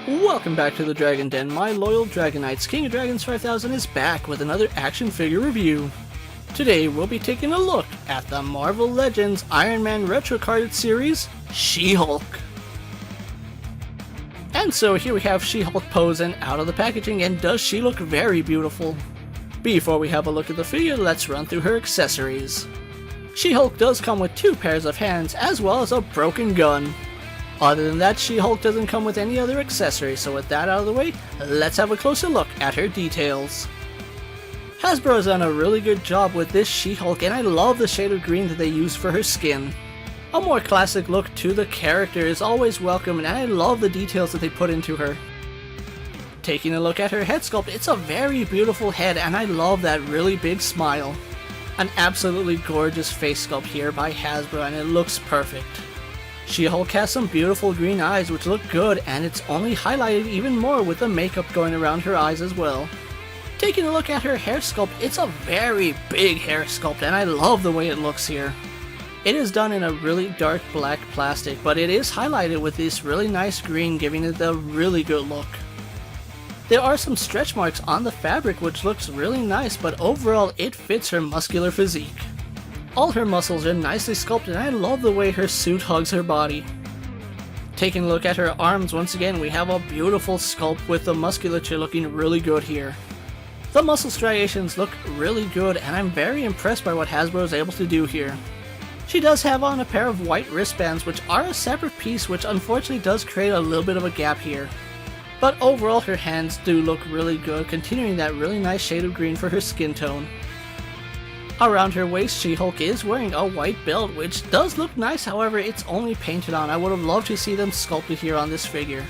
Welcome back to the Dragon Den. My loyal Dragonites, King of Dragons 5000 is back with another action figure review. Today we'll be taking a look at the Marvel Legends Iron Man Retro Carded Series, She-Hulk. And so here we have She-Hulk posing out of the packaging, and does she look very beautiful. Before we have a look at the figure, let's run through her accessories. She-Hulk does come with 2 pairs of hands as well as a broken gun. Other than that, She-Hulk doesn't come with any other accessories, so with that out of the way, let's have a closer look at her details. Hasbro has done a really good job with this She-Hulk, and I love the shade of green that they use for her skin. A more classic look to the character is always welcome, and I love the details that they put into her. Taking a look at her head sculpt, it's a very beautiful head, and I love that really big smile. An absolutely gorgeous face sculpt here by Hasbro, and it looks perfect. She-Hulk has some beautiful green eyes which look good, and it's only highlighted even more with the makeup going around her eyes as well. Taking a look at her hair sculpt, it's a very big hair sculpt, and I love the way it looks here. It is done in a really dark black plastic, but it is highlighted with this really nice green, giving it a really good look. There are some stretch marks on the fabric which looks really nice, but overall it fits her muscular physique. All her muscles are nicely sculpted, and I love the way her suit hugs her body. Taking a look at her arms, once again we have a beautiful sculpt with the musculature looking really good here. The muscle striations look really good, and I'm very impressed by what Hasbro is able to do here. She does have on a pair of white wristbands which are a separate piece, which unfortunately does create a little bit of a gap here. But overall her hands do look really good, continuing that really nice shade of green for her skin tone. Around her waist, She-Hulk is wearing a white belt, which does look nice, however it's only painted on. I would have loved to see them sculpted here on this figure.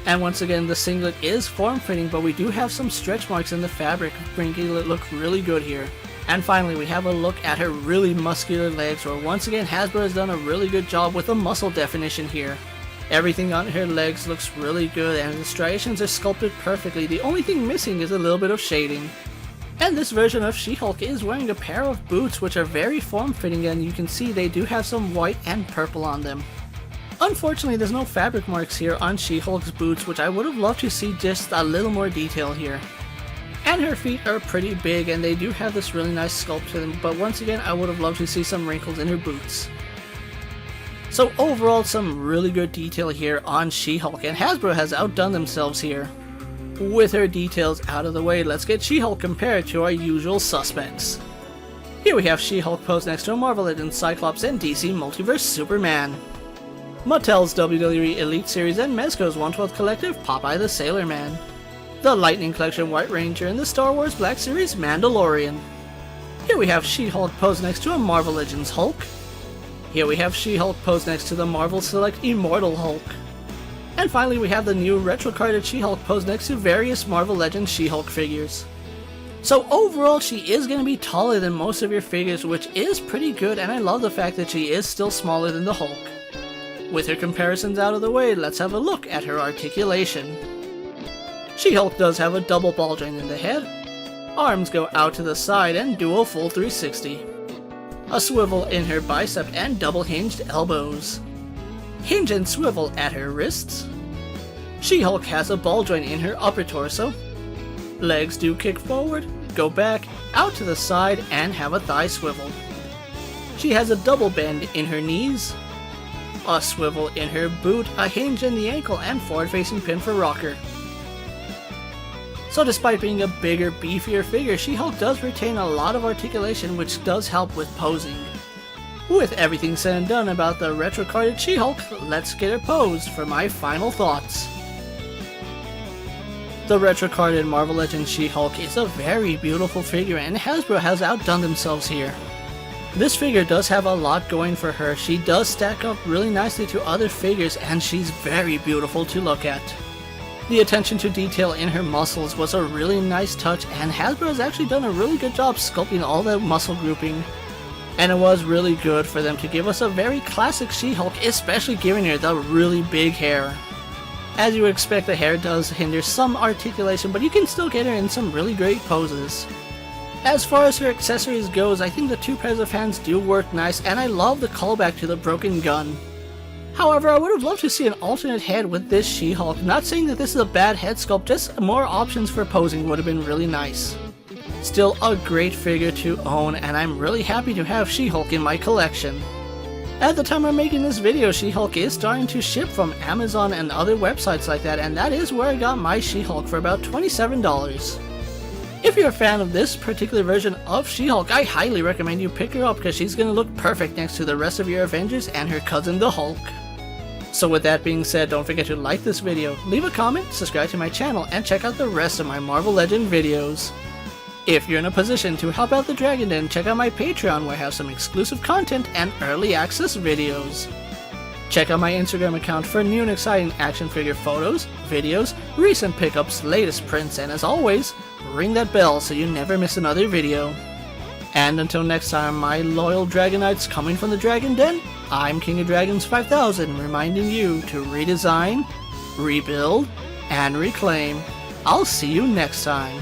And once again, the singlet is form-fitting, but we do have some stretch marks in the fabric, making it look really good here. And finally, we have a look at her really muscular legs, where once again Hasbro has done a really good job with the muscle definition here. Everything on her legs looks really good, and the striations are sculpted perfectly. The only thing missing is a little bit of shading. And this version of She-Hulk is wearing a pair of boots which are very form-fitting, and you can see they do have some white and purple on them. Unfortunately, there's no fabric marks here on She-Hulk's boots, which I would have loved to see just a little more detail here. And her feet are pretty big, and they do have this really nice sculpt to them, but once again I would have loved to see some wrinkles in her boots. So overall, some really good detail here on She-Hulk, and Hasbro has outdone themselves here. With her details out of the way, let's get She-Hulk compared to our usual suspects. Here we have She-Hulk posed next to a Marvel Legends Cyclops and DC Multiverse Superman, Mattel's WWE Elite Series and Mezco's 1/12 Collective Popeye the Sailor Man, the Lightning Collection White Ranger, and the Star Wars Black Series Mandalorian. Here we have She-Hulk posed next to a Marvel Legends Hulk. Here we have She-Hulk posed next to the Marvel Select Immortal Hulk. And finally, we have the new retro-carded She-Hulk posed next to various Marvel Legends She-Hulk figures. So overall, she is going to be taller than most of your figures, which is pretty good, and I love the fact that she is still smaller than the Hulk. With her comparisons out of the way, let's have a look at her articulation. She-Hulk does have a double ball joint in the head, arms go out to the side and do a full 360, a swivel in her bicep and double hinged elbows, hinge and swivel at her wrists. She-Hulk has a ball joint in her upper torso. Legs do kick forward, go back, out to the side, and have a thigh swivel. She has a double bend in her knees, a swivel in her boot, a hinge in the ankle, and forward-facing pin for rocker. So despite being a bigger, beefier figure, She-Hulk does retain a lot of articulation, which does help with posing. With everything said and done about the retro-carded She-Hulk, let's get her posed for my final thoughts. The retro-carded Marvel Legends She-Hulk is a very beautiful figure, and Hasbro has outdone themselves here. This figure does have a lot going for her. She does stack up really nicely to other figures, and she's very beautiful to look at. The attention to detail in her muscles was a really nice touch, and Hasbro has actually done a really good job sculpting all that muscle grouping. And it was really good for them to give us a very classic She-Hulk, especially giving her the really big hair. As you would expect, the hair does hinder some articulation, but you can still get her in some really great poses. As far as her accessories goes, I think the 2 pairs of hands do work nice, and I love the callback to the broken gun. However, I would have loved to see an alternate head with this She-Hulk. Not saying that this is a bad head sculpt, just more options for posing would have been really nice. Still a great figure to own, and I'm really happy to have She-Hulk in my collection. At the time I'm making this video, She-Hulk is starting to ship from Amazon and other websites like that, and that is where I got my She-Hulk for about $27. If you're a fan of this particular version of She-Hulk, I highly recommend you pick her up because she's going to look perfect next to the rest of your Avengers and her cousin the Hulk. So with that being said, don't forget to like this video, leave a comment, subscribe to my channel, and check out the rest of my Marvel Legend videos. If you're in a position to help out the Dragon Den, check out my Patreon where I have some exclusive content and early access videos. Check out my Instagram account for new and exciting action figure photos, videos, recent pickups, latest prints, and as always, ring that bell so you never miss another video. And until next time, my loyal Dragonites coming from the Dragon Den, I'm King of Dragons 5000 reminding you to redesign, rebuild, and reclaim. I'll see you next time.